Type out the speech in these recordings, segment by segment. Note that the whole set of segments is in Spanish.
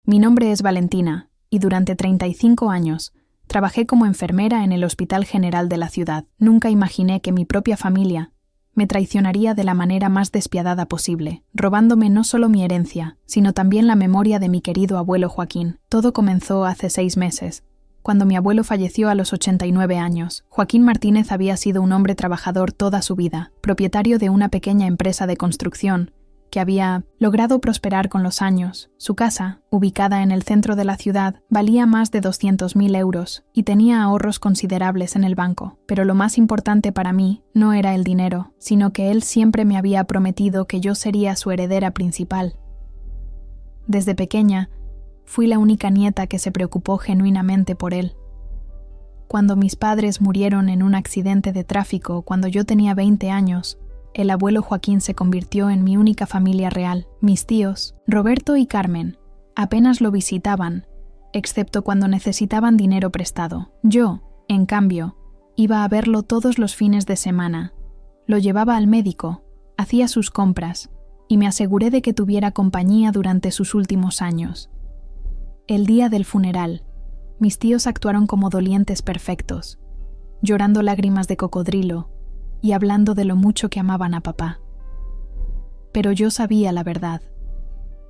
Mi nombre es Valentina, y durante 35 años trabajé como enfermera en el Hospital General de la ciudad. Nunca imaginé que mi propia familia me traicionaría de la manera más despiadada posible, robándome no solo mi herencia, sino también la memoria de mi querido abuelo Joaquín. Todo comenzó hace 6 meses, cuando mi abuelo falleció a los 89 años. Joaquín Martínez había sido un hombre trabajador toda su vida, propietario de una pequeña empresa de construcción, que había logrado prosperar con los años. Su casa, ubicada en el centro de la ciudad, valía más de 200.000 euros y tenía ahorros considerables en el banco. Pero lo más importante para mí no era el dinero, sino que él siempre me había prometido que yo sería su heredera principal. Desde pequeña, fui la única nieta que se preocupó genuinamente por él. Cuando mis padres murieron en un accidente de tráfico cuando yo tenía 20 años, el abuelo Joaquín se convirtió en mi única familia real. Mis tíos, Roberto y Carmen, apenas lo visitaban, excepto cuando necesitaban dinero prestado. Yo, en cambio, iba a verlo todos los fines de semana. Lo llevaba al médico, hacía sus compras y me aseguré de que tuviera compañía durante sus últimos años. El día del funeral, mis tíos actuaron como dolientes perfectos, llorando lágrimas de cocodrilo y hablando de lo mucho que amaban a papá. Pero yo sabía la verdad.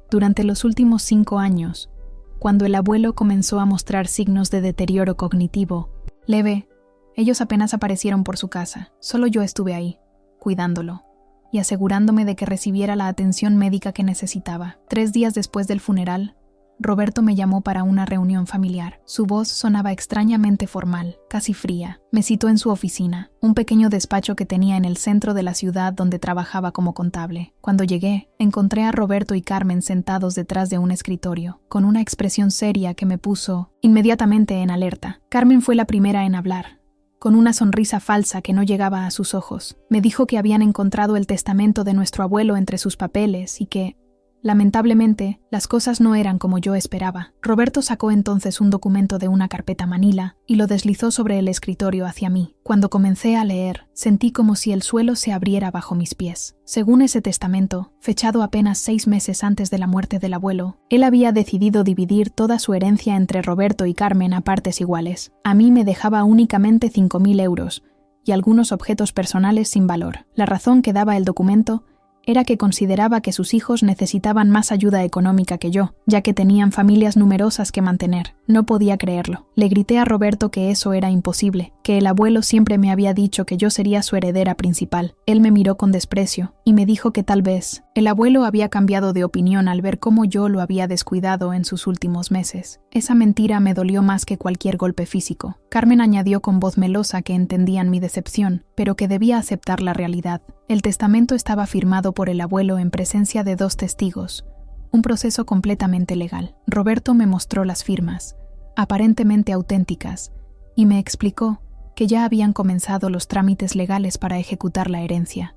Durante los últimos 5 años, cuando el abuelo comenzó a mostrar signos de deterioro cognitivo leve, ellos apenas aparecieron por su casa. Solo yo estuve ahí, cuidándolo y asegurándome de que recibiera la atención médica que necesitaba. 3 días después del funeral, Roberto me llamó para una reunión familiar. Su voz sonaba extrañamente formal, casi fría. Me citó en su oficina, un pequeño despacho que tenía en el centro de la ciudad donde trabajaba como contable. Cuando llegué, encontré a Roberto y Carmen sentados detrás de un escritorio, con una expresión seria que me puso inmediatamente en alerta. Carmen fue la primera en hablar, con una sonrisa falsa que no llegaba a sus ojos. Me dijo que habían encontrado el testamento de nuestro abuelo entre sus papeles y que, lamentablemente, las cosas no eran como yo esperaba. Roberto sacó entonces un documento de una carpeta manila y lo deslizó sobre el escritorio hacia mí. Cuando comencé a leer, sentí como si el suelo se abriera bajo mis pies. Según ese testamento, fechado apenas 6 meses antes de la muerte del abuelo, él había decidido dividir toda su herencia entre Roberto y Carmen a partes iguales. A mí me dejaba únicamente 5.000 euros y algunos objetos personales sin valor. La razón que daba el documento era que consideraba que sus hijos necesitaban más ayuda económica que yo, ya que tenían familias numerosas que mantener. No podía creerlo. Le grité a Roberto que eso era imposible, que el abuelo siempre me había dicho que yo sería su heredera principal. Él me miró con desprecio y me dijo que tal vez el abuelo había cambiado de opinión al ver cómo yo lo había descuidado en sus últimos meses. Esa mentira me dolió más que cualquier golpe físico. Carmen añadió con voz melosa que entendían mi decepción, pero que debía aceptar la realidad. El testamento estaba firmado por el abuelo en presencia de 2 testigos, un proceso completamente legal. Roberto me mostró las firmas, aparentemente auténticas, y me explicó que ya habían comenzado los trámites legales para ejecutar la herencia.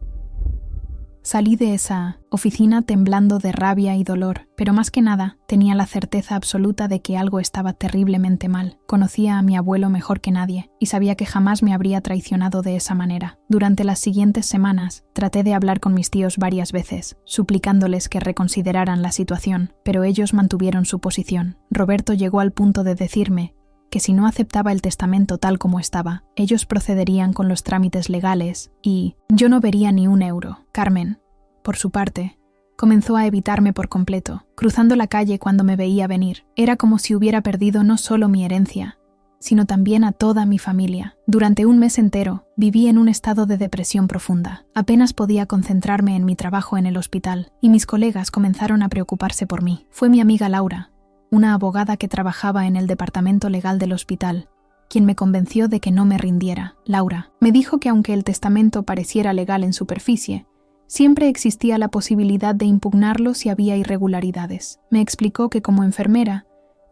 Salí de esa oficina temblando de rabia y dolor, pero más que nada tenía la certeza absoluta de que algo estaba terriblemente mal. Conocía a mi abuelo mejor que nadie y sabía que jamás me habría traicionado de esa manera. Durante las siguientes semanas traté de hablar con mis tíos varias veces, suplicándoles que reconsideraran la situación, pero ellos mantuvieron su posición. Roberto llegó al punto de decirme que si no aceptaba el testamento tal como estaba, ellos procederían con los trámites legales y yo no vería ni un euro. Carmen, por su parte, comenzó a evitarme por completo, cruzando la calle cuando me veía venir. Era como si hubiera perdido no solo mi herencia, sino también a toda mi familia. Durante un mes entero, viví en un estado de depresión profunda. Apenas podía concentrarme en mi trabajo en el hospital, y mis colegas comenzaron a preocuparse por mí. Fue mi amiga Laura, una abogada que trabajaba en el departamento legal del hospital, quien me convenció de que no me rindiera. Laura me dijo que aunque el testamento pareciera legal en superficie, siempre existía la posibilidad de impugnarlo si había irregularidades. Me explicó que como enfermera,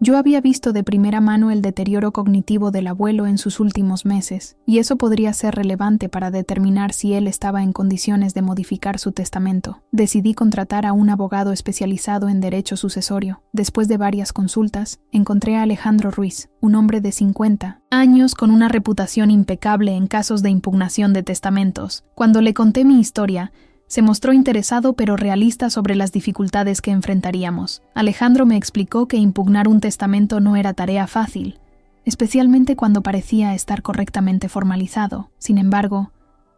yo había visto de primera mano el deterioro cognitivo del abuelo en sus últimos meses, y eso podría ser relevante para determinar si él estaba en condiciones de modificar su testamento. Decidí contratar a un abogado especializado en derecho sucesorio. Después de varias consultas, encontré a Alejandro Ruiz, un hombre de 50 años con una reputación impecable en casos de impugnación de testamentos. Cuando le conté mi historia, Se mostró interesado pero realista sobre las dificultades que enfrentaríamos. Alejandro me explicó que impugnar un testamento no era tarea fácil, especialmente cuando parecía estar correctamente formalizado. Sin embargo,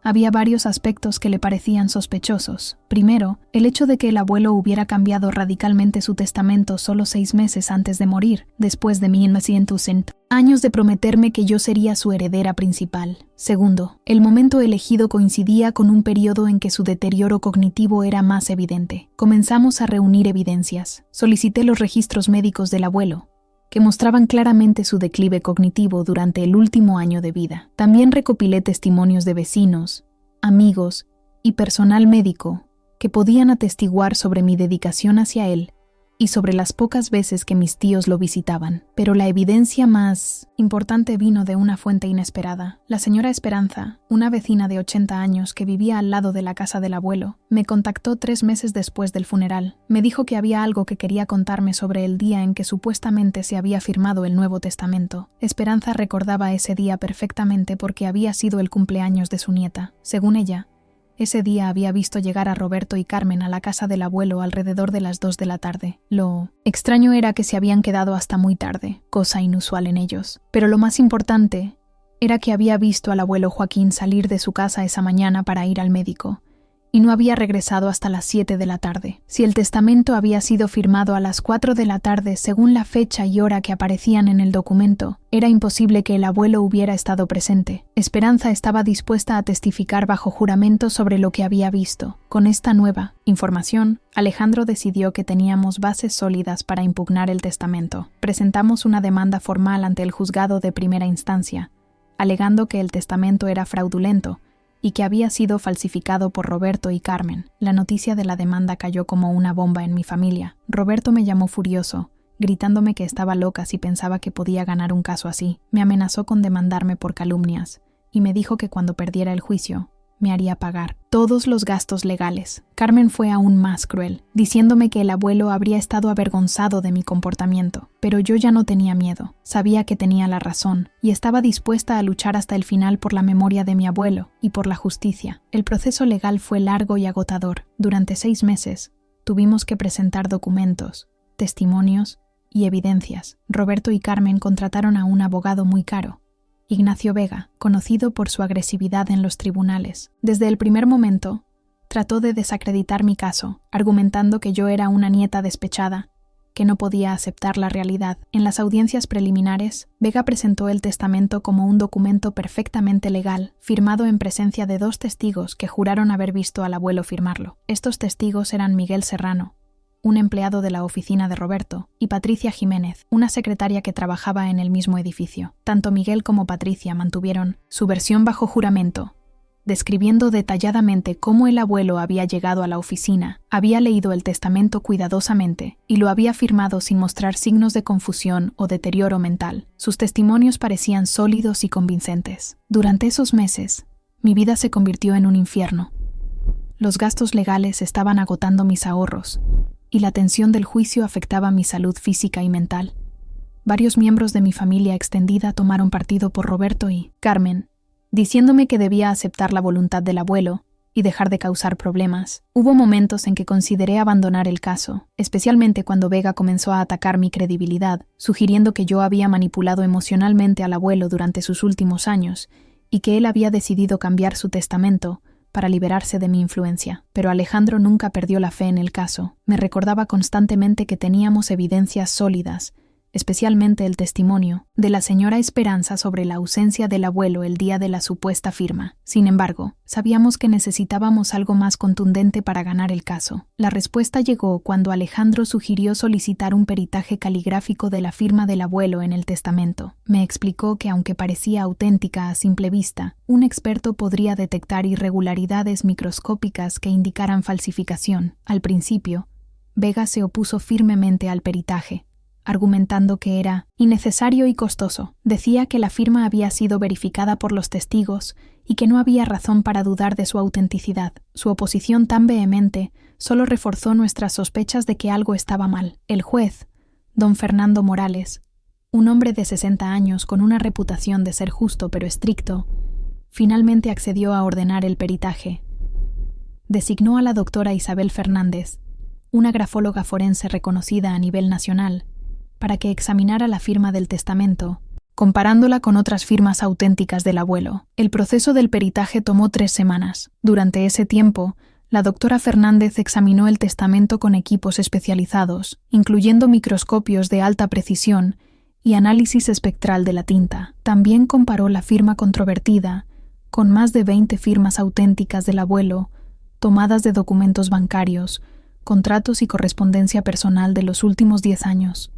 había varios aspectos que le parecían sospechosos. Primero, el hecho de que el abuelo hubiera cambiado radicalmente su testamento solo 6 meses antes de morir, después de 1900 años de prometerme que yo sería su heredera principal. Segundo, el momento elegido coincidía con un periodo en que su deterioro cognitivo era más evidente. Comenzamos a reunir evidencias. Solicité los registros médicos del abuelo, que mostraban claramente su declive cognitivo durante el último año de vida. También recopilé testimonios de vecinos, amigos y personal médico que podían atestiguar sobre mi dedicación hacia él y sobre las pocas veces que mis tíos lo visitaban. Pero la evidencia más importante vino de una fuente inesperada. La señora Esperanza, una vecina de 80 años que vivía al lado de la casa del abuelo, me contactó 3 meses después del funeral. Me dijo que había algo que quería contarme sobre el día en que supuestamente se había firmado el Nuevo Testamento. Esperanza recordaba ese día perfectamente porque había sido el cumpleaños de su nieta. Según ella, ese día había visto llegar a Roberto y Carmen a la casa del abuelo alrededor de las 2 de la tarde. Lo extraño era que se habían quedado hasta muy tarde, cosa inusual en ellos. Pero lo más importante era que había visto al abuelo Joaquín salir de su casa esa mañana para ir al médico, y no había regresado hasta las 7 de la tarde. Si el testamento había sido firmado a las 4 de la tarde según la fecha y hora que aparecían en el documento, era imposible que el abuelo hubiera estado presente. Esperanza estaba dispuesta a testificar bajo juramento sobre lo que había visto. Con esta nueva información, Alejandro decidió que teníamos bases sólidas para impugnar el testamento. Presentamos una demanda formal ante el juzgado de primera instancia, alegando que el testamento era fraudulento y que había sido falsificado por Roberto y Carmen. La noticia de la demanda cayó como una bomba en mi familia. Roberto me llamó furioso, gritándome que estaba loca si pensaba que podía ganar un caso así. Me amenazó con demandarme por calumnias y me dijo que cuando perdiera el juicio, me haría pagar todos los gastos legales. Carmen fue aún más cruel, diciéndome que el abuelo habría estado avergonzado de mi comportamiento. Pero yo ya no tenía miedo. Sabía que tenía la razón y estaba dispuesta a luchar hasta el final por la memoria de mi abuelo y por la justicia. El proceso legal fue largo y agotador. Durante 6 meses, tuvimos que presentar documentos, testimonios y evidencias. Roberto y Carmen contrataron a un abogado muy caro, Ignacio Vega, conocido por su agresividad en los tribunales. Desde el primer momento, trató de desacreditar mi caso, argumentando que yo era una nieta despechada, que no podía aceptar la realidad. En las audiencias preliminares, Vega presentó el testamento como un documento perfectamente legal, firmado en presencia de 2 testigos que juraron haber visto al abuelo firmarlo. Estos testigos eran Miguel Serrano, un empleado de la oficina de Roberto, y Patricia Jiménez, una secretaria que trabajaba en el mismo edificio. Tanto Miguel como Patricia mantuvieron su versión bajo juramento, describiendo detalladamente cómo el abuelo había llegado a la oficina, había leído el testamento cuidadosamente y lo había firmado sin mostrar signos de confusión o deterioro mental. Sus testimonios parecían sólidos y convincentes. Durante esos meses, mi vida se convirtió en un infierno. Los gastos legales estaban agotando mis ahorros, y la tensión del juicio afectaba mi salud física y mental. Varios miembros de mi familia extendida tomaron partido por Roberto y Carmen, diciéndome que debía aceptar la voluntad del abuelo y dejar de causar problemas. Hubo momentos en que consideré abandonar el caso, especialmente cuando Vega comenzó a atacar mi credibilidad, sugiriendo que yo había manipulado emocionalmente al abuelo durante sus últimos años y que él había decidido cambiar su testamento para liberarse de mi influencia. Pero Alejandro nunca perdió la fe en el caso. Me recordaba constantemente que teníamos evidencias sólidas, especialmente el testimonio de la señora Esperanza sobre la ausencia del abuelo el día de la supuesta firma. Sin embargo, sabíamos que necesitábamos algo más contundente para ganar el caso. La respuesta llegó cuando Alejandro sugirió solicitar un peritaje caligráfico de la firma del abuelo en el testamento. Me explicó que aunque parecía auténtica a simple vista, un experto podría detectar irregularidades microscópicas que indicaran falsificación. Al principio, Vega se opuso firmemente al peritaje, argumentando que era innecesario y costoso. Decía que la firma había sido verificada por los testigos y que no había razón para dudar de su autenticidad. Su oposición tan vehemente solo reforzó nuestras sospechas de que algo estaba mal. El juez, don Fernando Morales, un hombre de 60 años con una reputación de ser justo pero estricto, finalmente accedió a ordenar el peritaje. designó a la doctora Isabel Fernández, una grafóloga forense reconocida a nivel nacional, para que examinara la firma del testamento, comparándola con otras firmas auténticas del abuelo. El proceso del peritaje tomó 3 semanas. Durante ese tiempo, la doctora Fernández examinó el testamento con equipos especializados, incluyendo microscopios de alta precisión y análisis espectral de la tinta. También comparó la firma controvertida con más de 20 firmas auténticas del abuelo, tomadas de documentos bancarios, contratos y correspondencia personal de los últimos 10 años.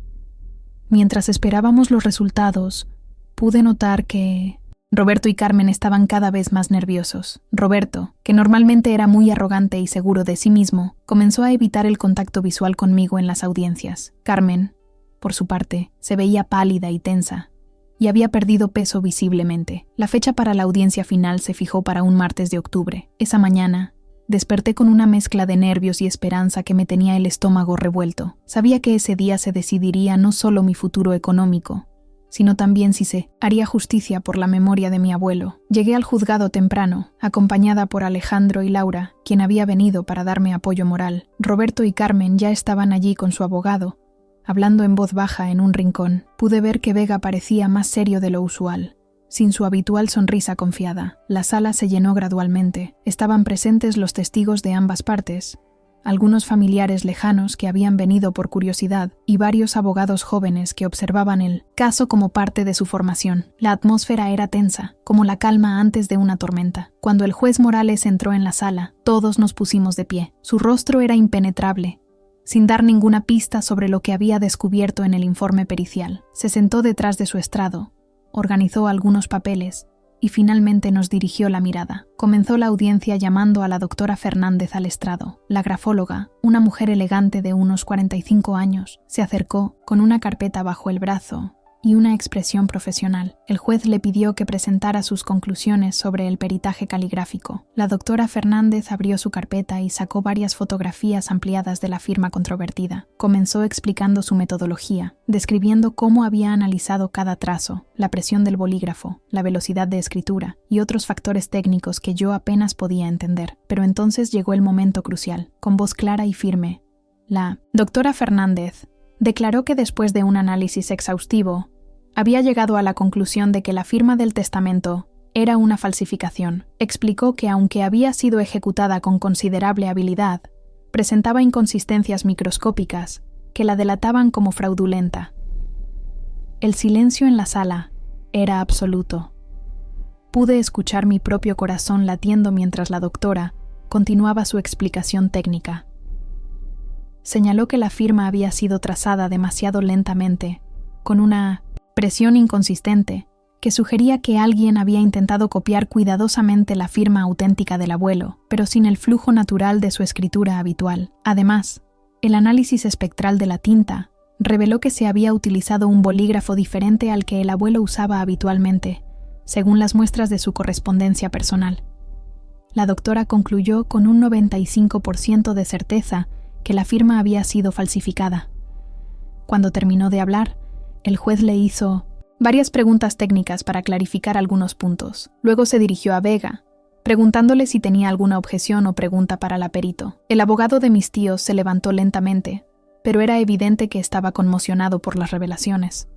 Mientras esperábamos los resultados, pude notar que Roberto y Carmen estaban cada vez más nerviosos. Roberto, que normalmente era muy arrogante y seguro de sí mismo, comenzó a evitar el contacto visual conmigo en las audiencias. Carmen, por su parte, se veía pálida y tensa, y había perdido peso visiblemente. La fecha para la audiencia final se fijó para un martes de octubre. Esa mañana, desperté con una mezcla de nervios y esperanza que me tenía el estómago revuelto. Sabía que ese día se decidiría no solo mi futuro económico, sino también si se haría justicia por la memoria de mi abuelo. Llegué al juzgado temprano, acompañada por Alejandro y Laura, quien había venido para darme apoyo moral. Roberto y Carmen ya estaban allí con su abogado, hablando en voz baja en un rincón. Pude ver que Vega parecía más serio de lo usual, sin su habitual sonrisa confiada. La sala se llenó gradualmente. Estaban presentes los testigos de ambas partes, algunos familiares lejanos que habían venido por curiosidad y varios abogados jóvenes que observaban el caso como parte de su formación. La atmósfera era tensa, como la calma antes de una tormenta. Cuando el juez Morales entró en la sala, todos nos pusimos de pie. Su rostro era impenetrable, sin dar ninguna pista sobre lo que había descubierto en el informe pericial. Se sentó detrás de su estrado, organizó algunos papeles y finalmente nos dirigió la mirada. Comenzó la audiencia llamando a la doctora Fernández al estrado. La grafóloga, una mujer elegante de unos 45 años, se acercó con una carpeta bajo el brazo y una expresión profesional. El juez le pidió que presentara sus conclusiones sobre el peritaje caligráfico. La doctora Fernández abrió su carpeta y sacó varias fotografías ampliadas de la firma controvertida. Comenzó explicando su metodología, describiendo cómo había analizado cada trazo, la presión del bolígrafo, la velocidad de escritura y otros factores técnicos que yo apenas podía entender. Pero entonces llegó el momento crucial. Con voz clara y firme, la doctora Fernández declaró que después de un análisis exhaustivo, había llegado a la conclusión de que la firma del testamento era una falsificación. Explicó que aunque había sido ejecutada con considerable habilidad, presentaba inconsistencias microscópicas que la delataban como fraudulenta. El silencio en la sala era absoluto. Pude escuchar mi propio corazón latiendo mientras la doctora continuaba su explicación técnica. Señaló que la firma había sido trazada demasiado lentamente, con una presión inconsistente, que sugería que alguien había intentado copiar cuidadosamente la firma auténtica del abuelo, pero sin el flujo natural de su escritura habitual. Además, el análisis espectral de la tinta reveló que se había utilizado un bolígrafo diferente al que el abuelo usaba habitualmente, según las muestras de su correspondencia personal. La doctora concluyó con un 95% de certeza que la firma había sido falsificada. Cuando terminó de hablar, el juez le hizo varias preguntas técnicas para clarificar algunos puntos. Luego se dirigió a Vega, preguntándole si tenía alguna objeción o pregunta para la perito. El abogado de mis tíos se levantó lentamente, pero era evidente que estaba conmocionado por las revelaciones.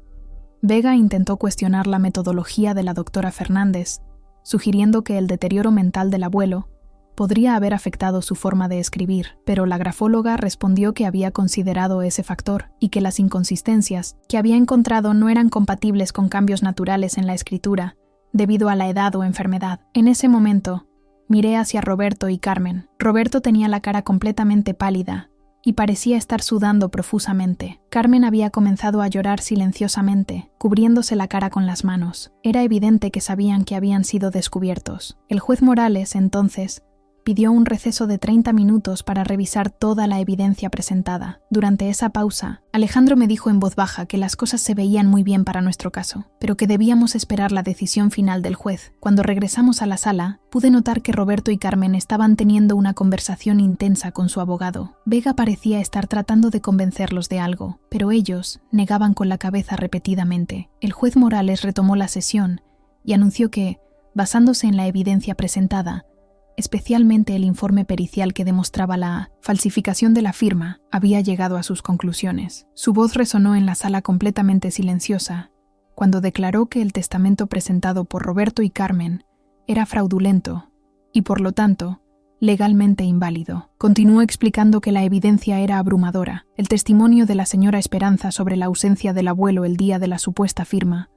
Vega intentó cuestionar la metodología de la doctora Fernández, sugiriendo que el deterioro mental del abuelo podría haber afectado su forma de escribir, pero la grafóloga respondió que había considerado ese factor y que las inconsistencias que había encontrado no eran compatibles con cambios naturales en la escritura, debido a la edad o enfermedad. En ese momento, miré hacia Roberto y Carmen. Roberto tenía la cara completamente pálida y parecía estar sudando profusamente. Carmen había comenzado a llorar silenciosamente, cubriéndose la cara con las manos. Era evidente que sabían que habían sido descubiertos. El juez Morales, entonces, pidió un receso de 30 minutos para revisar toda la evidencia presentada. Durante esa pausa, Alejandro me dijo en voz baja que las cosas se veían muy bien para nuestro caso, pero que debíamos esperar la decisión final del juez. Cuando regresamos a la sala, pude notar que Roberto y Carmen estaban teniendo una conversación intensa con su abogado. Vega parecía estar tratando de convencerlos de algo, pero ellos negaban con la cabeza repetidamente. El juez Morales retomó la sesión y anunció que, basándose en la evidencia presentada, especialmente el informe pericial que demostraba la falsificación de la firma, había llegado a sus conclusiones. Su voz resonó en la sala completamente silenciosa cuando declaró que el testamento presentado por Roberto y Carmen era fraudulento y, por lo tanto, legalmente inválido. Continuó explicando que la evidencia era abrumadora. El testimonio de la señora Esperanza sobre la ausencia del abuelo el día de la supuesta firma,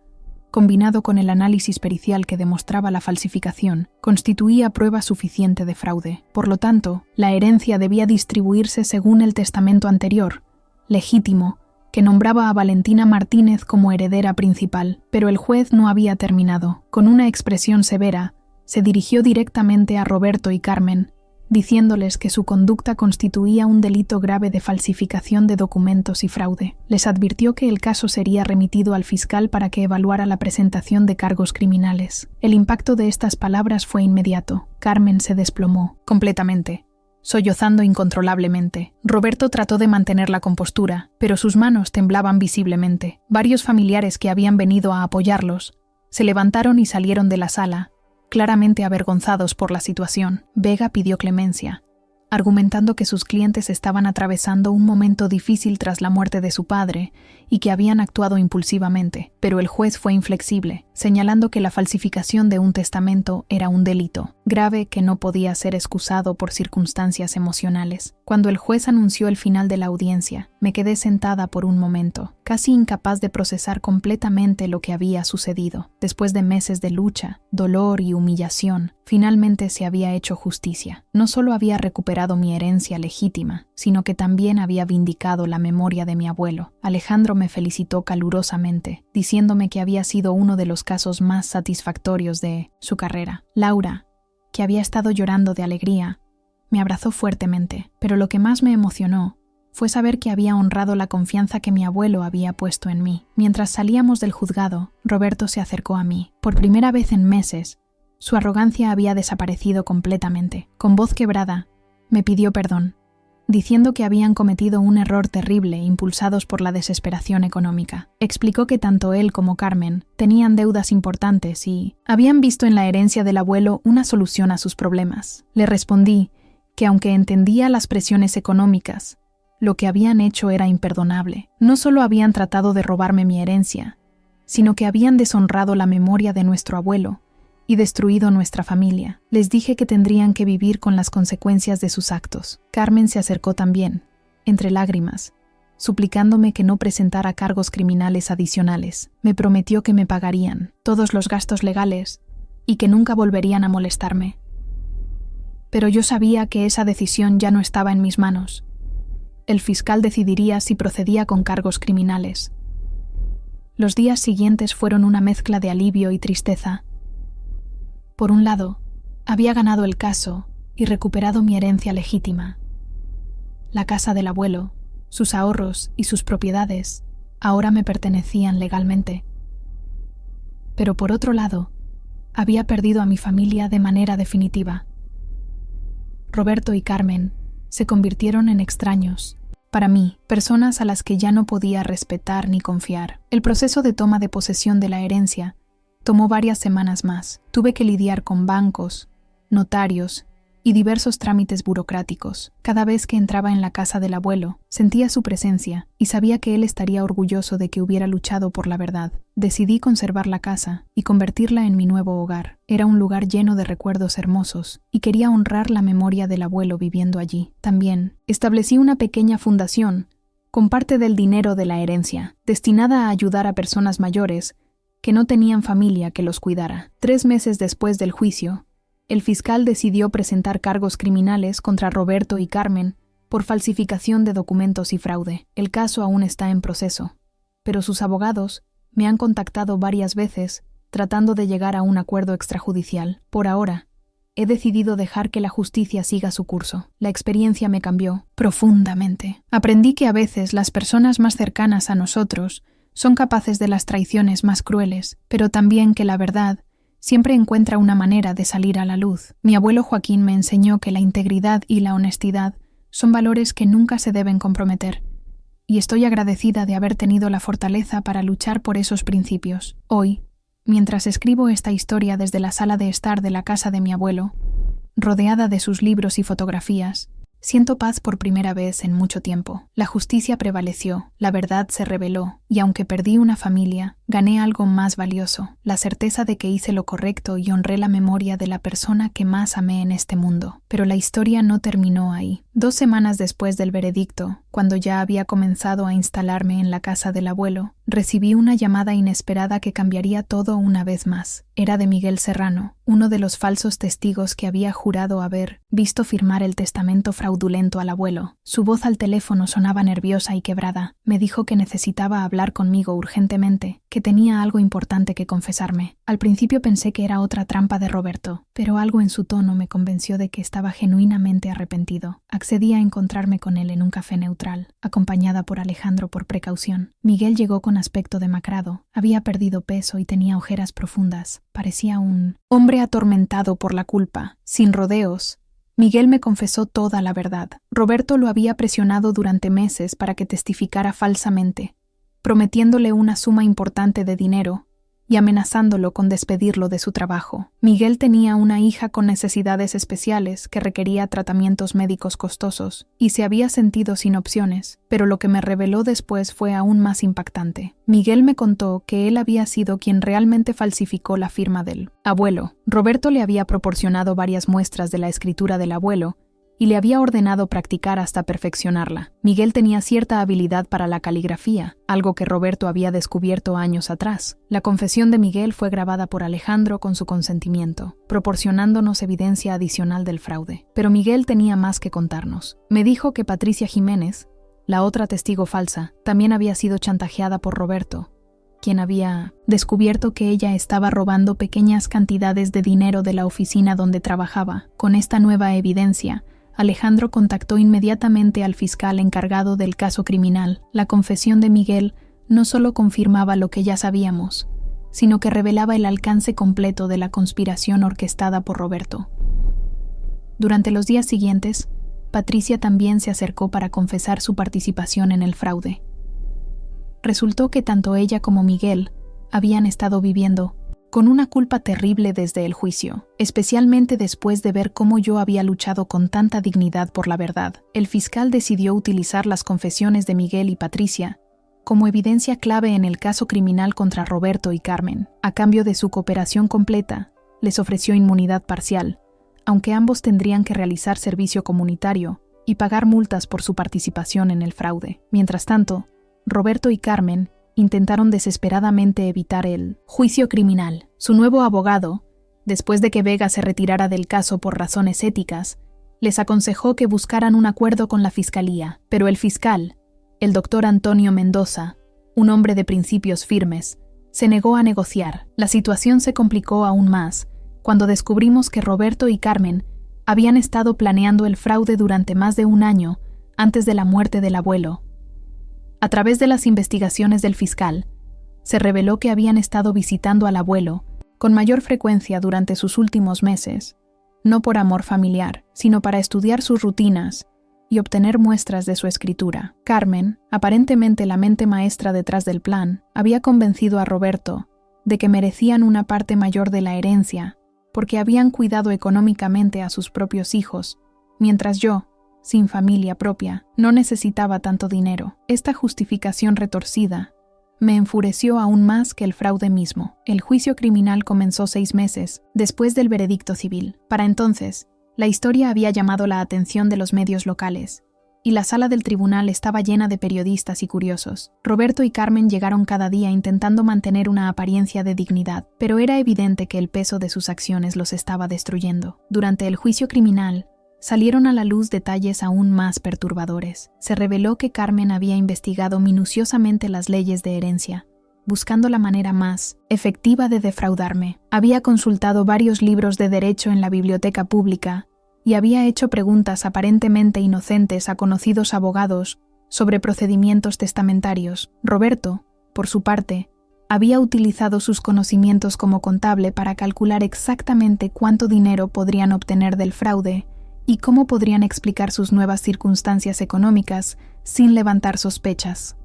combinado con el análisis pericial que demostraba la falsificación, constituía prueba suficiente de fraude. Por lo tanto, la herencia debía distribuirse según el testamento anterior, legítimo, que nombraba a Valentina Martínez como heredera principal. Pero el juez no había terminado. Con una expresión severa, se dirigió directamente a Roberto y Carmen, diciéndoles que su conducta constituía un delito grave de falsificación de documentos y fraude. Les advirtió que el caso sería remitido al fiscal para que evaluara la presentación de cargos criminales. El impacto de estas palabras fue inmediato. Carmen se desplomó completamente, sollozando incontrolablemente. Roberto trató de mantener la compostura, pero sus manos temblaban visiblemente. Varios familiares que habían venido a apoyarlos se levantaron y salieron de la sala, claramente avergonzados por la situación. Vega pidió clemencia, argumentando que sus clientes estaban atravesando un momento difícil tras la muerte de su padre y que habían actuado impulsivamente, pero el juez fue inflexible, señalando que la falsificación de un testamento era un delito grave que no podía ser excusado por circunstancias emocionales. Cuando el juez anunció el final de la audiencia, me quedé sentada por un momento, casi incapaz de procesar completamente lo que había sucedido. Después de meses de lucha, dolor y humillación, finalmente se había hecho justicia. No solo había recuperado mi herencia legítima, sino que también había vindicado la memoria de mi abuelo. Alejandro me felicitó calurosamente, diciéndome que había sido uno de los casos más satisfactorios de su carrera. Laura, que había estado llorando de alegría, me abrazó fuertemente, pero lo que más me emocionó fue saber que había honrado la confianza que mi abuelo había puesto en mí. Mientras salíamos del juzgado, Roberto se acercó a mí. Por primera vez en meses, su arrogancia había desaparecido completamente. Con voz quebrada, me pidió perdón, diciendo que habían cometido un error terrible impulsados por la desesperación económica. Explicó que tanto él como Carmen tenían deudas importantes y habían visto en la herencia del abuelo una solución a sus problemas. Le respondí que aunque entendía las presiones económicas, lo que habían hecho era imperdonable. No solo habían tratado de robarme mi herencia, sino que habían deshonrado la memoria de nuestro abuelo y destruido nuestra familia. Les dije que tendrían que vivir con las consecuencias de sus actos. Carmen se acercó también, entre lágrimas, suplicándome que no presentara cargos criminales adicionales. Me prometió que me pagarían todos los gastos legales y que nunca volverían a molestarme. Pero yo sabía que esa decisión ya no estaba en mis manos. El fiscal decidiría si procedía con cargos criminales. Los días siguientes fueron una mezcla de alivio y tristeza. Por un lado, había ganado el caso y recuperado mi herencia legítima. La casa del abuelo, sus ahorros y sus propiedades ahora me pertenecían legalmente. Pero por otro lado, había perdido a mi familia de manera definitiva. Roberto y Carmen se convirtieron en extraños. Para mí, personas a las que ya no podía respetar ni confiar. El proceso de toma de posesión de la herencia tomó varias semanas más. Tuve que lidiar con bancos, notarios y diversos trámites burocráticos. Cada vez que entraba en la casa del abuelo, sentía su presencia y sabía que él estaría orgulloso de que hubiera luchado por la verdad. Decidí conservar la casa y convertirla en mi nuevo hogar. Era un lugar lleno de recuerdos hermosos y quería honrar la memoria del abuelo viviendo allí. También establecí una pequeña fundación con parte del dinero de la herencia, destinada a ayudar a personas mayores que no tenían familia que los cuidara. 3 meses después del juicio, el fiscal decidió presentar cargos criminales contra Roberto y Carmen por falsificación de documentos y fraude. El caso aún está en proceso, pero sus abogados me han contactado varias veces tratando de llegar a un acuerdo extrajudicial. Por ahora, he decidido dejar que la justicia siga su curso. La experiencia me cambió profundamente. Aprendí que a veces las personas más cercanas a nosotros son capaces de las traiciones más crueles, pero también que la verdad siempre encuentra una manera de salir a la luz. Mi abuelo Joaquín me enseñó que la integridad y la honestidad son valores que nunca se deben comprometer, y estoy agradecida de haber tenido la fortaleza para luchar por esos principios. Hoy, mientras escribo esta historia desde la sala de estar de la casa de mi abuelo, rodeada de sus libros y fotografías. Siento paz por primera vez en mucho tiempo. La justicia prevaleció, la verdad se reveló, y aunque perdí una familia, gané algo más valioso, la certeza de que hice lo correcto y honré la memoria de la persona que más amé en este mundo. Pero la historia no terminó ahí. 2 semanas después del veredicto, cuando ya había comenzado a instalarme en la casa del abuelo, recibí una llamada inesperada que cambiaría todo una vez más. Era de Miguel Serrano, uno de los falsos testigos que había jurado haber visto firmar el testamento fraudulento al abuelo. Su voz al teléfono sonaba nerviosa y quebrada. Me dijo que necesitaba hablar conmigo urgentemente, que tenía algo importante que confesarme. Al principio pensé que era otra trampa de Roberto, pero algo en su tono me convenció de que estaba genuinamente arrepentido. Accedí a encontrarme con él en un café neutral, acompañada por Alejandro por precaución. Miguel llegó con aspecto demacrado. Había perdido peso y tenía ojeras profundas. Parecía un hombre atormentado por la culpa, sin rodeos. Miguel me confesó toda la verdad. Roberto lo había presionado durante meses para que testificara falsamente, prometiéndole una suma importante de dinero y amenazándolo con despedirlo de su trabajo. Miguel tenía una hija con necesidades especiales que requería tratamientos médicos costosos y se había sentido sin opciones, pero lo que me reveló después fue aún más impactante. Miguel me contó que él había sido quien realmente falsificó la firma del abuelo. Roberto le había proporcionado varias muestras de la escritura del abuelo y le había ordenado practicar hasta perfeccionarla. Miguel tenía cierta habilidad para la caligrafía, algo que Roberto había descubierto años atrás. La confesión de Miguel fue grabada por Alejandro con su consentimiento, proporcionándonos evidencia adicional del fraude. Pero Miguel tenía más que contarnos. Me dijo que Patricia Jiménez, la otra testigo falsa, también había sido chantajeada por Roberto, quien había descubierto que ella estaba robando pequeñas cantidades de dinero de la oficina donde trabajaba. Con esta nueva evidencia, Alejandro contactó inmediatamente al fiscal encargado del caso criminal. La confesión de Miguel no solo confirmaba lo que ya sabíamos, sino que revelaba el alcance completo de la conspiración orquestada por Roberto. Durante los días siguientes, Patricia también se acercó para confesar su participación en el fraude. Resultó que tanto ella como Miguel habían estado viviendo con una culpa terrible desde el juicio, especialmente después de ver cómo yo había luchado con tanta dignidad por la verdad. El fiscal decidió utilizar las confesiones de Miguel y Patricia como evidencia clave en el caso criminal contra Roberto y Carmen. A cambio de su cooperación completa, les ofreció inmunidad parcial, aunque ambos tendrían que realizar servicio comunitario y pagar multas por su participación en el fraude. Mientras tanto, Roberto y Carmen intentaron desesperadamente evitar el juicio criminal. Su nuevo abogado, después de que Vega se retirara del caso por razones éticas, les aconsejó que buscaran un acuerdo con la fiscalía, pero el fiscal, el doctor Antonio Mendoza, un hombre de principios firmes, se negó a negociar. La situación se complicó aún más cuando descubrimos que Roberto y Carmen habían estado planeando el fraude durante más de un año antes de la muerte del abuelo. A través de las investigaciones del fiscal, se reveló que habían estado visitando al abuelo con mayor frecuencia durante sus últimos meses, no por amor familiar, sino para estudiar sus rutinas y obtener muestras de su escritura. Carmen, aparentemente la mente maestra detrás del plan, había convencido a Roberto de que merecían una parte mayor de la herencia porque habían cuidado económicamente a sus propios hijos, mientras yo, sin familia propia, no necesitaba tanto dinero. Esta justificación retorcida me enfureció aún más que el fraude mismo. El juicio criminal comenzó 6 meses después del veredicto civil. Para entonces, la historia había llamado la atención de los medios locales, y la sala del tribunal estaba llena de periodistas y curiosos. Roberto y Carmen llegaron cada día intentando mantener una apariencia de dignidad, pero era evidente que el peso de sus acciones los estaba destruyendo. Durante el juicio criminal, salieron a la luz detalles aún más perturbadores. Se reveló que Carmen había investigado minuciosamente las leyes de herencia, buscando la manera más efectiva de defraudarme. Había consultado varios libros de derecho en la biblioteca pública y había hecho preguntas aparentemente inocentes a conocidos abogados sobre procedimientos testamentarios. Roberto, por su parte, había utilizado sus conocimientos como contable para calcular exactamente cuánto dinero podrían obtener del fraude y cómo podrían explicar sus nuevas circunstancias económicas sin levantar sospechas.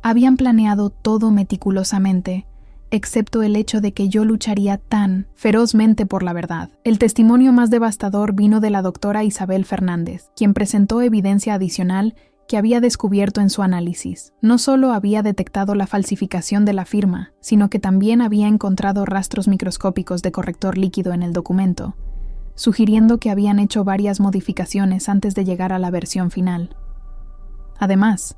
Habían planeado todo meticulosamente, excepto el hecho de que yo lucharía tan ferozmente por la verdad. El testimonio más devastador vino de la doctora Isabel Fernández, quien presentó evidencia adicional que había descubierto en su análisis. No solo había detectado la falsificación de la firma, sino que también había encontrado rastros microscópicos de corrector líquido en el documento, sugiriendo que habían hecho varias modificaciones antes de llegar a la versión final. Además,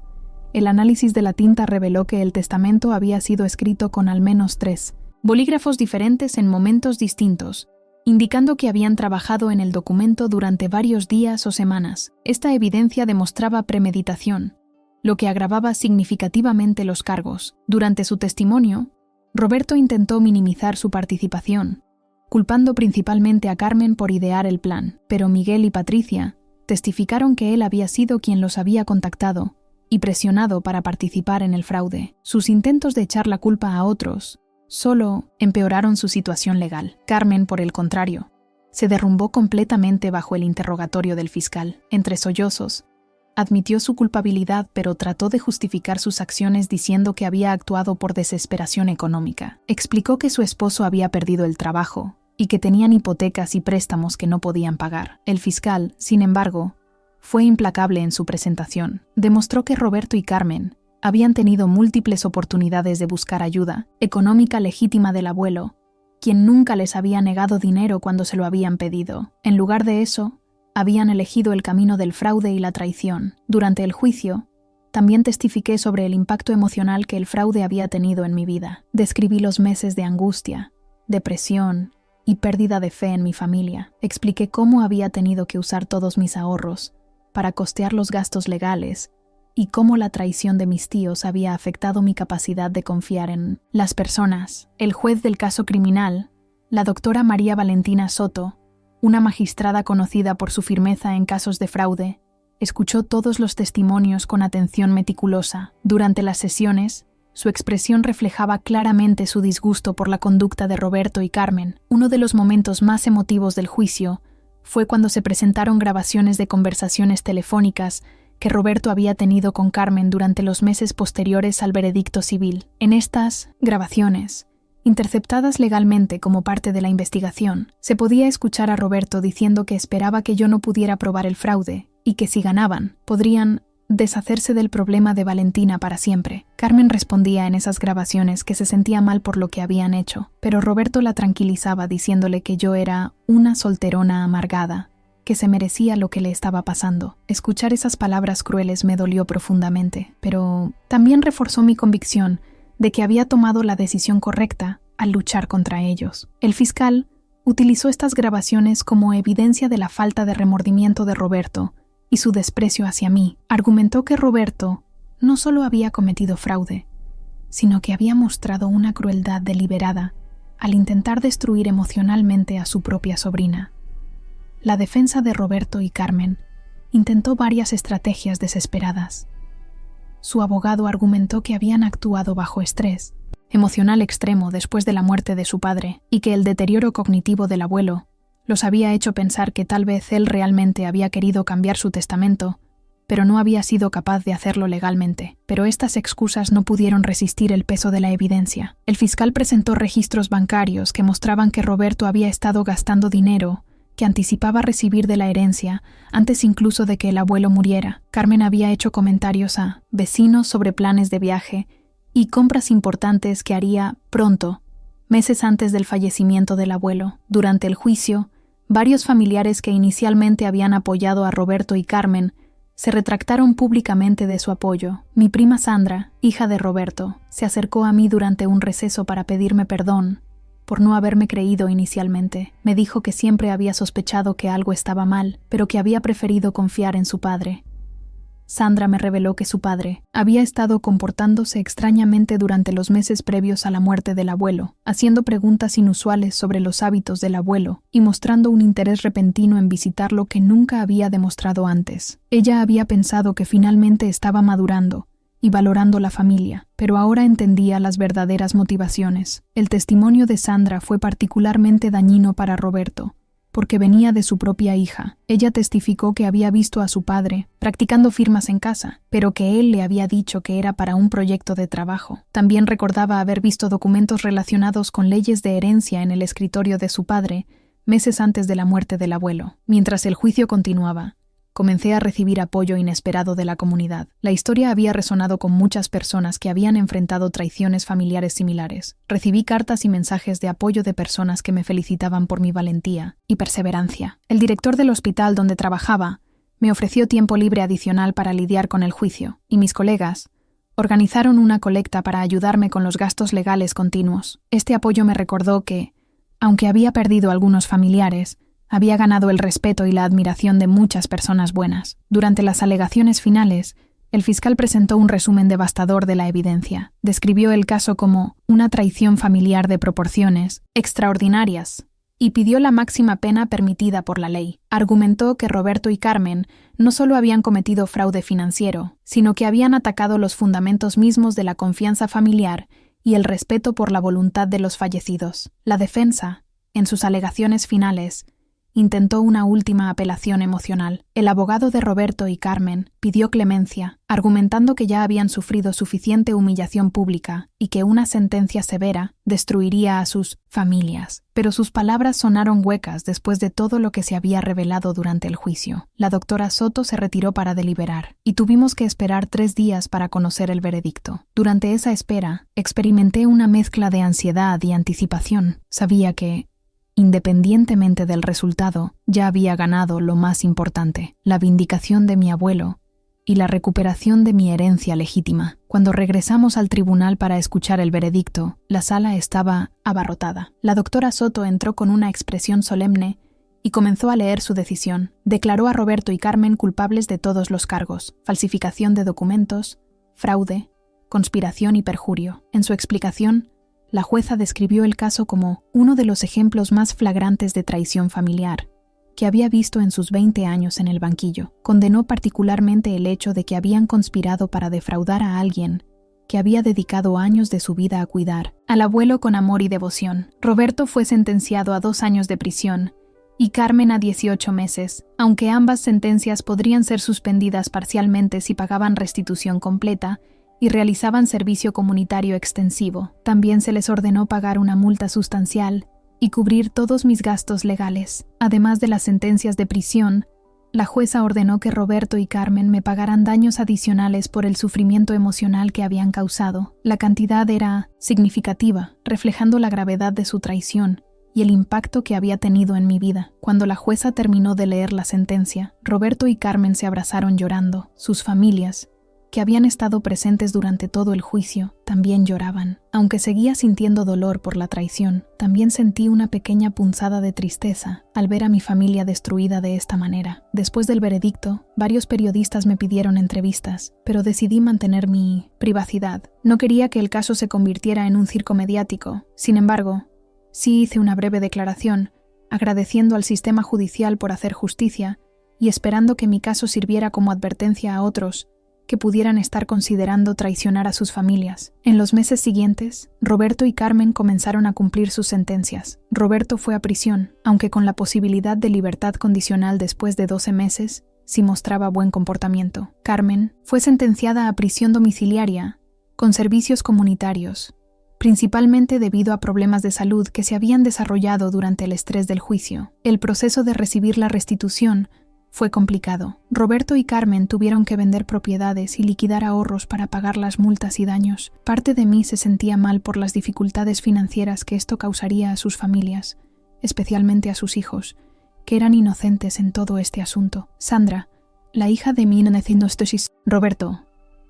el análisis de la tinta reveló que el testamento había sido escrito con al menos 3 bolígrafos diferentes en momentos distintos, indicando que habían trabajado en el documento durante varios días o semanas. Esta evidencia demostraba premeditación, lo que agravaba significativamente los cargos. Durante su testimonio, Roberto intentó minimizar su participación, culpando principalmente a Carmen por idear el plan, pero Miguel y Patricia testificaron que él había sido quien los había contactado y presionado para participar en el fraude. Sus intentos de echar la culpa a otros solo empeoraron su situación legal. Carmen, por el contrario, se derrumbó completamente bajo el interrogatorio del fiscal. Entre sollozos, admitió su culpabilidad, pero trató de justificar sus acciones diciendo que había actuado por desesperación económica. Explicó que su esposo había perdido el trabajo y que tenían hipotecas y préstamos que no podían pagar. El fiscal, sin embargo, fue implacable en su presentación. Demostró que Roberto y Carmen habían tenido múltiples oportunidades de buscar ayuda económica legítima del abuelo, quien nunca les había negado dinero cuando se lo habían pedido. En lugar de eso, habían elegido el camino del fraude y la traición. Durante el juicio, también testifiqué sobre el impacto emocional que el fraude había tenido en mi vida. Describí los meses de angustia, depresión y pérdida de fe en mi familia. Expliqué cómo había tenido que usar todos mis ahorros para costear los gastos legales y cómo la traición de mis tíos había afectado mi capacidad de confiar en las personas. El juez del caso criminal, la doctora María Valentina Soto, una magistrada conocida por su firmeza en casos de fraude, escuchó todos los testimonios con atención meticulosa. Durante las sesiones, su expresión reflejaba claramente su disgusto por la conducta de Roberto y Carmen. Uno de los momentos más emotivos del juicio fue cuando se presentaron grabaciones de conversaciones telefónicas que Roberto había tenido con Carmen durante los meses posteriores al veredicto civil. En estas grabaciones, interceptadas legalmente como parte de la investigación, se podía escuchar a Roberto diciendo que esperaba que yo no pudiera probar el fraude y que si ganaban, podrían deshacerse del problema de Valentina para siempre. Carmen respondía en esas grabaciones que se sentía mal por lo que habían hecho, pero Roberto la tranquilizaba diciéndole que yo era una solterona amargada, que se merecía lo que le estaba pasando. Escuchar esas palabras crueles me dolió profundamente, pero también reforzó mi convicción de que había tomado la decisión correcta al luchar contra ellos. El fiscal utilizó estas grabaciones como evidencia de la falta de remordimiento de Roberto y su desprecio hacia mí. Argumentó que Roberto no solo había cometido fraude, sino que había mostrado una crueldad deliberada al intentar destruir emocionalmente a su propia sobrina. La defensa de Roberto y Carmen intentó varias estrategias desesperadas. Su abogado argumentó que habían actuado bajo estrés emocional extremo después de la muerte de su padre y que el deterioro cognitivo del abuelo los había hecho pensar que tal vez él realmente había querido cambiar su testamento, pero no había sido capaz de hacerlo legalmente. Pero estas excusas no pudieron resistir el peso de la evidencia. El fiscal presentó registros bancarios que mostraban que Roberto había estado gastando dinero que anticipaba recibir de la herencia antes incluso de que el abuelo muriera. Carmen había hecho comentarios a vecinos sobre planes de viaje y compras importantes que haría pronto, meses antes del fallecimiento del abuelo. Durante el juicio, varios familiares que inicialmente habían apoyado a Roberto y Carmen se retractaron públicamente de su apoyo. Mi prima Sandra, hija de Roberto, se acercó a mí durante un receso para pedirme perdón por no haberme creído inicialmente. Me dijo que siempre había sospechado que algo estaba mal, pero que había preferido confiar en su padre. Sandra me reveló que su padre había estado comportándose extrañamente durante los meses previos a la muerte del abuelo, haciendo preguntas inusuales sobre los hábitos del abuelo y mostrando un interés repentino en visitarlo que nunca había demostrado antes. Ella había pensado que finalmente estaba madurando y valorando la familia, pero ahora entendía las verdaderas motivaciones. El testimonio de Sandra fue particularmente dañino para Roberto, porque venía de su propia hija. Ella testificó que había visto a su padre practicando firmas en casa, pero que él le había dicho que era para un proyecto de trabajo. También recordaba haber visto documentos relacionados con leyes de herencia en el escritorio de su padre meses antes de la muerte del abuelo. Mientras el juicio continuaba, comencé a recibir apoyo inesperado de la comunidad. La historia había resonado con muchas personas que habían enfrentado traiciones familiares similares. Recibí cartas y mensajes de apoyo de personas que me felicitaban por mi valentía y perseverancia. El director del hospital donde trabajaba me ofreció tiempo libre adicional para lidiar con el juicio, y mis colegas organizaron una colecta para ayudarme con los gastos legales continuos. Este apoyo me recordó que, aunque había perdido algunos familiares, había ganado el respeto y la admiración de muchas personas buenas. Durante las alegaciones finales, el fiscal presentó un resumen devastador de la evidencia. Describió el caso como una traición familiar de proporciones extraordinarias y pidió la máxima pena permitida por la ley. Argumentó que Roberto y Carmen no solo habían cometido fraude financiero, sino que habían atacado los fundamentos mismos de la confianza familiar y el respeto por la voluntad de los fallecidos. La defensa, en sus alegaciones finales, intentó una última apelación emocional. El abogado de Roberto y Carmen pidió clemencia, argumentando que ya habían sufrido suficiente humillación pública y que una sentencia severa destruiría a sus familias. Pero sus palabras sonaron huecas después de todo lo que se había revelado durante el juicio. La doctora Soto se retiró para deliberar, y tuvimos que esperar 3 días para conocer el veredicto. Durante esa espera, experimenté una mezcla de ansiedad y anticipación. Sabía que, independientemente del resultado, ya había ganado lo más importante, la vindicación de mi abuelo y la recuperación de mi herencia legítima. Cuando regresamos al tribunal para escuchar el veredicto, la sala estaba abarrotada. La doctora Soto entró con una expresión solemne y comenzó a leer su decisión. Declaró a Roberto y Carmen culpables de todos los cargos: falsificación de documentos, fraude, conspiración y perjurio. En su explicación, la jueza describió el caso como uno de los ejemplos más flagrantes de traición familiar que había visto en sus 20 años en el banquillo. Condenó particularmente el hecho de que habían conspirado para defraudar a alguien que había dedicado años de su vida a cuidar al abuelo con amor y devoción. Roberto fue sentenciado a 2 años de prisión y Carmen a 18 meses, aunque ambas sentencias podrían ser suspendidas parcialmente si pagaban restitución completa y realizaban servicio comunitario extensivo. También se les ordenó pagar una multa sustancial y cubrir todos mis gastos legales. Además de las sentencias de prisión, la jueza ordenó que Roberto y Carmen me pagaran daños adicionales por el sufrimiento emocional que habían causado. La cantidad era significativa, reflejando la gravedad de su traición y el impacto que había tenido en mi vida. Cuando la jueza terminó de leer la sentencia, Roberto y Carmen se abrazaron llorando. Sus familias, que habían estado presentes durante todo el juicio, también lloraban. Aunque seguía sintiendo dolor por la traición, también sentí una pequeña punzada de tristeza al ver a mi familia destruida de esta manera. Después del veredicto, varios periodistas me pidieron entrevistas, pero decidí mantener mi privacidad. No quería que el caso se convirtiera en un circo mediático. Sin embargo, sí hice una breve declaración, agradeciendo al sistema judicial por hacer justicia y esperando que mi caso sirviera como advertencia a otros que pudieran estar considerando traicionar a sus familias. En los meses siguientes, Roberto y Carmen comenzaron a cumplir sus sentencias. Roberto fue a prisión, aunque con la posibilidad de libertad condicional después de 12 meses, si mostraba buen comportamiento. Carmen fue sentenciada a prisión domiciliaria, con servicios comunitarios, principalmente debido a problemas de salud que se habían desarrollado durante el estrés del juicio. El proceso de recibir la restitución fue complicado. Roberto y Carmen tuvieron que vender propiedades y liquidar ahorros para pagar las multas y daños. Parte de mí se sentía mal por las dificultades financieras que esto causaría a sus familias, especialmente a sus hijos, que eran inocentes en todo este asunto. Sandra, la hija de mi inocentes Roberto,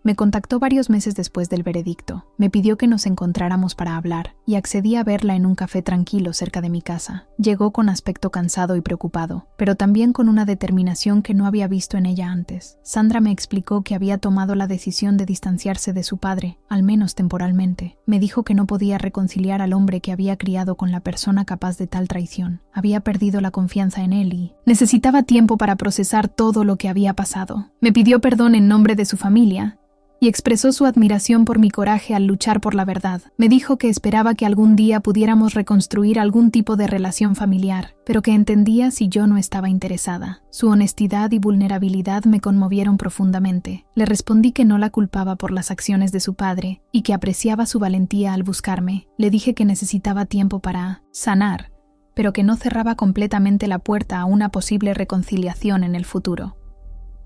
me contactó varios meses después del veredicto. Me pidió que nos encontráramos para hablar y accedí a verla en un café tranquilo cerca de mi casa. Llegó con aspecto cansado y preocupado, pero también con una determinación que no había visto en ella antes. Sandra me explicó que había tomado la decisión de distanciarse de su padre, al menos temporalmente. Me dijo que no podía reconciliar al hombre que había criado con la persona capaz de tal traición. Había perdido la confianza en él y necesitaba tiempo para procesar todo lo que había pasado. Me pidió perdón en nombre de su familia y expresó su admiración por mi coraje al luchar por la verdad. Me dijo que esperaba que algún día pudiéramos reconstruir algún tipo de relación familiar, pero que entendía si yo no estaba interesada. Su honestidad y vulnerabilidad me conmovieron profundamente. Le respondí que no la culpaba por las acciones de su padre y que apreciaba su valentía al buscarme. Le dije que necesitaba tiempo para sanar, pero que no cerraba completamente la puerta a una posible reconciliación en el futuro.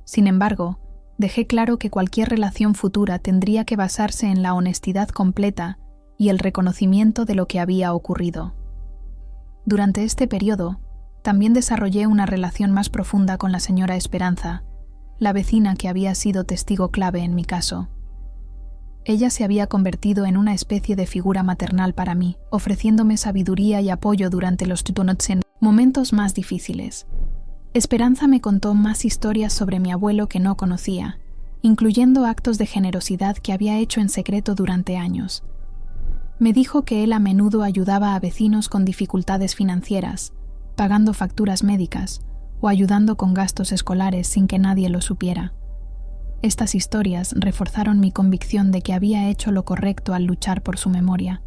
Sin embargo, dejé claro que cualquier relación futura tendría que basarse en la honestidad completa y el reconocimiento de lo que había ocurrido. Durante este periodo, también desarrollé una relación más profunda con la señora Esperanza, la vecina que había sido testigo clave en mi caso. Ella se había convertido en una especie de figura maternal para mí, ofreciéndome sabiduría y apoyo durante los momentos más difíciles. Esperanza me contó más historias sobre mi abuelo que no conocía, incluyendo actos de generosidad que había hecho en secreto durante años. Me dijo que él a menudo ayudaba a vecinos con dificultades financieras, pagando facturas médicas o ayudando con gastos escolares sin que nadie lo supiera. Estas historias reforzaron mi convicción de que había hecho lo correcto al luchar por su memoria.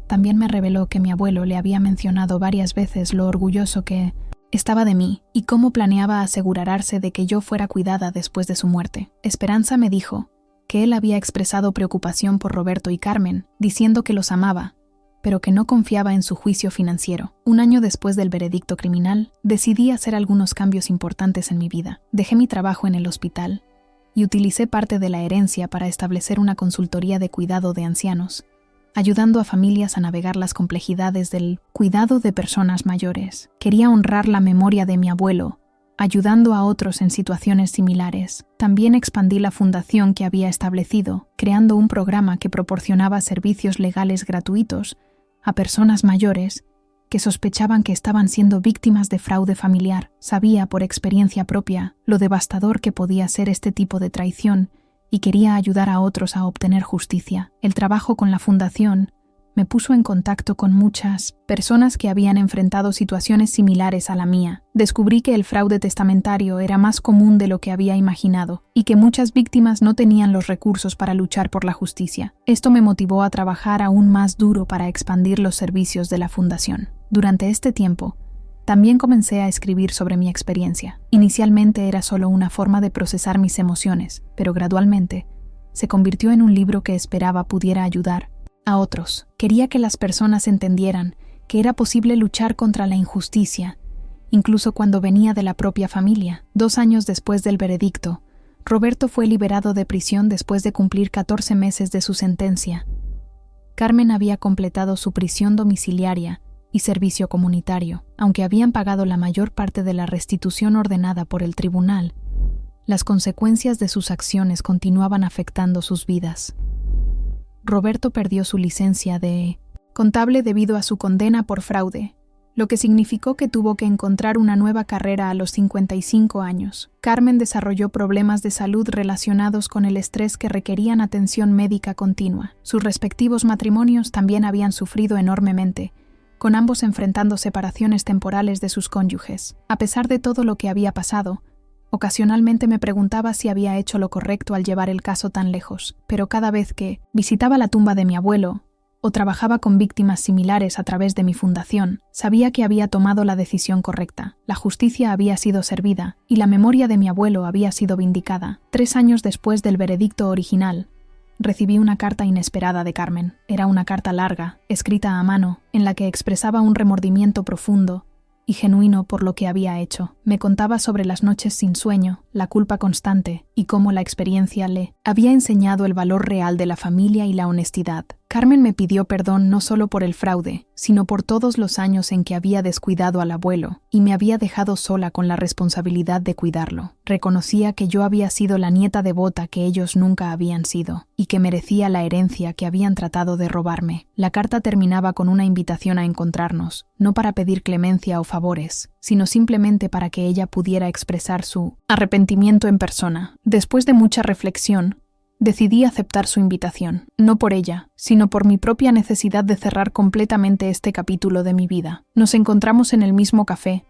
También me reveló que mi abuelo le había mencionado varias veces lo orgulloso que estaba de mí y cómo planeaba asegurarse de que yo fuera cuidada después de su muerte. Esperanza me dijo que él había expresado preocupación por Roberto y Carmen, diciendo que los amaba, pero que no confiaba en su juicio financiero. Un año después del veredicto criminal, decidí hacer algunos cambios importantes en mi vida. Dejé mi trabajo en el hospital y utilicé parte de la herencia para establecer una consultoría de cuidado de ancianos, ayudando a familias a navegar las complejidades del cuidado de personas mayores. Quería honrar la memoria de mi abuelo, ayudando a otros en situaciones similares. También expandí la fundación que había establecido, creando un programa que proporcionaba servicios legales gratuitos a personas mayores que sospechaban que estaban siendo víctimas de fraude familiar. Sabía por experiencia propia lo devastador que podía ser este tipo de traición y quería ayudar a otros a obtener justicia. El trabajo con la fundación me puso en contacto con muchas personas que habían enfrentado situaciones similares a la mía. Descubrí que el fraude testamentario era más común de lo que había imaginado y que muchas víctimas no tenían los recursos para luchar por la justicia. Esto me motivó a trabajar aún más duro para expandir los servicios de la fundación. Durante este tiempo, también comencé a escribir sobre mi experiencia. Inicialmente era solo una forma de procesar mis emociones, pero gradualmente se convirtió en un libro que esperaba pudiera ayudar a otros. Quería que las personas entendieran que era posible luchar contra la injusticia, incluso cuando venía de la propia familia. 2 años después del veredicto, Roberto fue liberado de prisión después de cumplir 14 meses de su sentencia. Carmen había completado su prisión domiciliaria y servicio comunitario. Aunque habían pagado la mayor parte de la restitución ordenada por el tribunal, las consecuencias de sus acciones continuaban afectando sus vidas. Roberto perdió su licencia de contable debido a su condena por fraude, lo que significó que tuvo que encontrar una nueva carrera a los 55 años. Carmen desarrolló problemas de salud relacionados con el estrés que requerían atención médica continua. Sus respectivos matrimonios también habían sufrido enormemente, con ambos enfrentando separaciones temporales de sus cónyuges. A pesar de todo lo que había pasado, ocasionalmente me preguntaba si había hecho lo correcto al llevar el caso tan lejos, pero cada vez que visitaba la tumba de mi abuelo o trabajaba con víctimas similares a través de mi fundación, sabía que había tomado la decisión correcta. La justicia había sido servida y la memoria de mi abuelo había sido vindicada. 3 años después del veredicto original, recibí una carta inesperada de Carmen. Era una carta larga, escrita a mano, en la que expresaba un remordimiento profundo y genuino por lo que había hecho. Me contaba sobre las noches sin sueño, la culpa constante y cómo la experiencia le había enseñado el valor real de la familia y la honestidad. Carmen me pidió perdón no solo por el fraude, sino por todos los años en que había descuidado al abuelo y me había dejado sola con la responsabilidad de cuidarlo. Reconocía que yo había sido la nieta devota que ellos nunca habían sido y que merecía la herencia que habían tratado de robarme. La carta terminaba con una invitación a encontrarnos, no para pedir clemencia o favores, sino simplemente para que ella pudiera expresar su arrepentimiento en persona. Después de mucha reflexión, decidí aceptar su invitación, no por ella, sino por mi propia necesidad de cerrar completamente este capítulo de mi vida. Nos encontramos en el mismo café,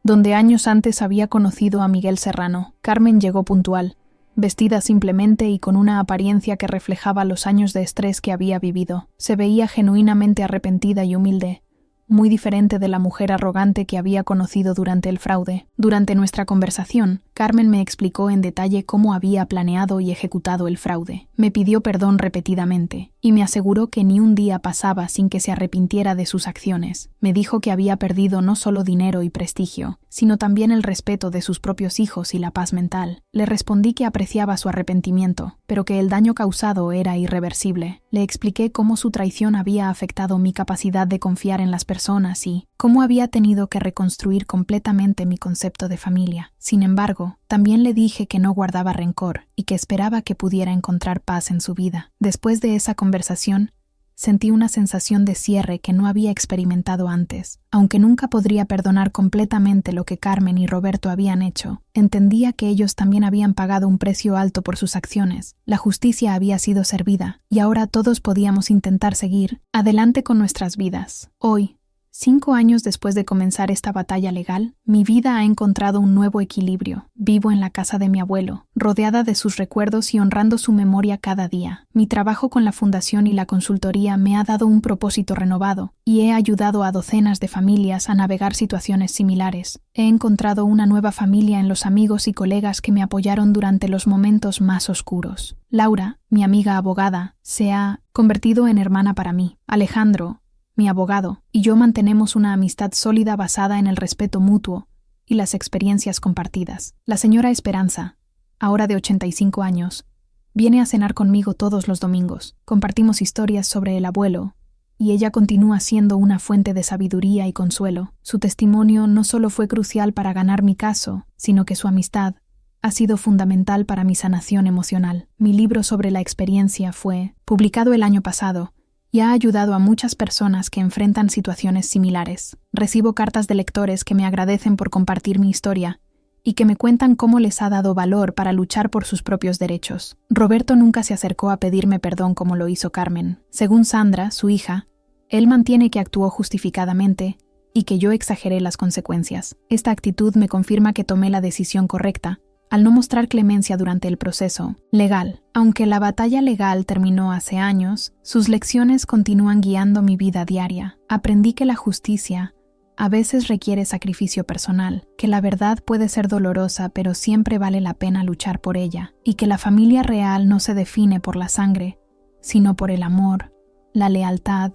donde años antes había conocido a Miguel Serrano. Carmen llegó puntual, vestida simplemente y con una apariencia que reflejaba los años de estrés que había vivido. Se veía genuinamente arrepentida y humilde, muy diferente de la mujer arrogante que había conocido durante el fraude. Durante nuestra conversación, Carmen me explicó en detalle cómo había planeado y ejecutado el fraude. Me pidió perdón repetidamente y me aseguró que ni un día pasaba sin que se arrepintiera de sus acciones. Me dijo que había perdido no solo dinero y prestigio, sino también el respeto de sus propios hijos y la paz mental. Le respondí que apreciaba su arrepentimiento, pero que el daño causado era irreversible. Le expliqué cómo su traición había afectado mi capacidad de confiar en las personas y cómo había tenido que reconstruir completamente mi concepto de familia. Sin embargo, también le dije que no guardaba rencor y que esperaba que pudiera encontrar paz en su vida. Después de esa conversación, sentí una sensación de cierre que no había experimentado antes. Aunque nunca podría perdonar completamente lo que Carmen y Roberto habían hecho, entendía que ellos también habían pagado un precio alto por sus acciones. La justicia había sido servida y ahora todos podíamos intentar seguir adelante con nuestras vidas. Hoy, 5 años después de comenzar esta batalla legal, mi vida ha encontrado un nuevo equilibrio. Vivo en la casa de mi abuelo, rodeada de sus recuerdos y honrando su memoria cada día. Mi trabajo con la fundación y la consultoría me ha dado un propósito renovado y he ayudado a docenas de familias a navegar situaciones similares. He encontrado una nueva familia en los amigos y colegas que me apoyaron durante los momentos más oscuros. Laura, mi amiga abogada, se ha convertido en hermana para mí. Alejandro, mi abogado, y yo mantenemos una amistad sólida basada en el respeto mutuo y las experiencias compartidas. La señora Esperanza, ahora de 85 años, viene a cenar conmigo todos los domingos. Compartimos historias sobre el abuelo, y ella continúa siendo una fuente de sabiduría y consuelo. Su testimonio no solo fue crucial para ganar mi caso, sino que su amistad ha sido fundamental para mi sanación emocional. Mi libro sobre la experiencia fue publicado el año pasado, y ha ayudado a muchas personas que enfrentan situaciones similares. Recibo cartas de lectores que me agradecen por compartir mi historia y que me cuentan cómo les ha dado valor para luchar por sus propios derechos. Roberto nunca se acercó a pedirme perdón como lo hizo Carmen. Según Sandra, su hija, él mantiene que actuó justificadamente y que yo exageré las consecuencias. Esta actitud me confirma que tomé la decisión correcta al no mostrar clemencia durante el proceso legal. Aunque la batalla legal terminó hace años, sus lecciones continúan guiando mi vida diaria. Aprendí que la justicia a veces requiere sacrificio personal, que la verdad puede ser dolorosa pero siempre vale la pena luchar por ella, y que la familia real no se define por la sangre, sino por el amor, la lealtad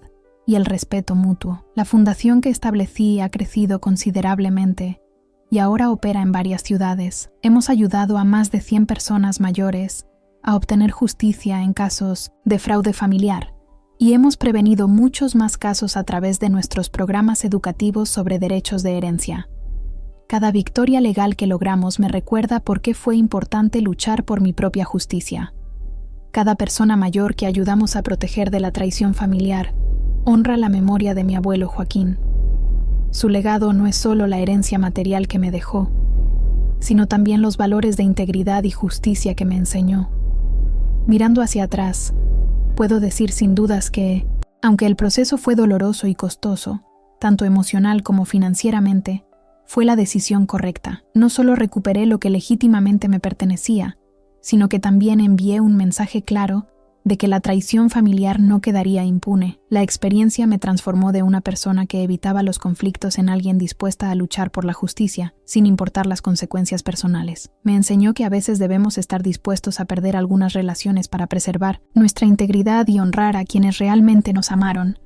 y el respeto mutuo. La fundación que establecí ha crecido considerablemente y ahora opera en varias ciudades. Hemos ayudado a más de 100 personas mayores a obtener justicia en casos de fraude familiar y hemos prevenido muchos más casos a través de nuestros programas educativos sobre derechos de herencia. Cada victoria legal que logramos me recuerda por qué fue importante luchar por mi propia justicia. Cada persona mayor que ayudamos a proteger de la traición familiar honra la memoria de mi abuelo Joaquín. Su legado no es solo la herencia material que me dejó, sino también los valores de integridad y justicia que me enseñó. Mirando hacia atrás, puedo decir sin dudas que, aunque el proceso fue doloroso y costoso, tanto emocional como financieramente, fue la decisión correcta. No solo recuperé lo que legítimamente me pertenecía, sino que también envié un mensaje claro de que la traición familiar no quedaría impune. La experiencia me transformó de una persona que evitaba los conflictos en alguien dispuesta a luchar por la justicia, sin importar las consecuencias personales. Me enseñó que a veces debemos estar dispuestos a perder algunas relaciones para preservar nuestra integridad y honrar a quienes realmente nos amaron.